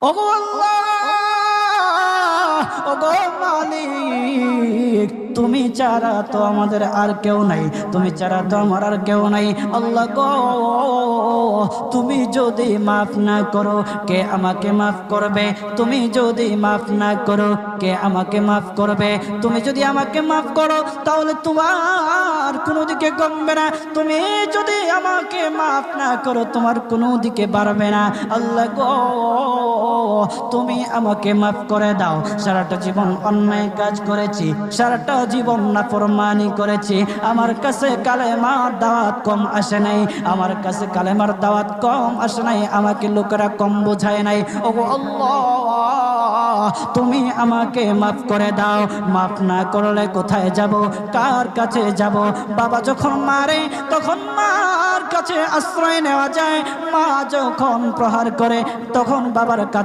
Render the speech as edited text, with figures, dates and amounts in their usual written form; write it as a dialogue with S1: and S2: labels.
S1: ওগো আল্লাহ, ওগো মালিক, তুমি ছাড়া তো আমাদের আর কেউ নাই, তুমি ছাড়া তো আমার আর কেউ নাই। আল্লাহ গো, তুমি যদি মাফ না করো কে আমাকে মাফ করবে? তুমি যদি মাফ না করো কে আমাকে মাফ করবে? তুমি যদি আমাকে মাফ করো তাহলে তোমার কোনো দিকে কমবে না, তুমি যদি আমাকে মাফ না করো তোমার কোনো দিকে বাড়বে না। আল্লাহ গো, তুমি আমাকে মাফ করে দাও। সারাটা জীবন অন্যায় কাজ করেছি, সারাটা জীবন নাফরমানি করেছি, আমার কাছে কালেমার দাওয়াত কম আসে নাই, আমার কাছে কালেমার দাওয়াত কম আসে নাই, আমাকে লোকেরা কম বোঝায় নাই। ওগো আল্লাহ, তুমি আমাকে মাফ করে দাও। মাফ না করলে কোথায় যাব, কার কাছে যাব? বাবা যখন মারে তখন মার কাছে আশ্রয় নেওয়া যায়, মা যখন প্রহার করে তখন বাবার কাছে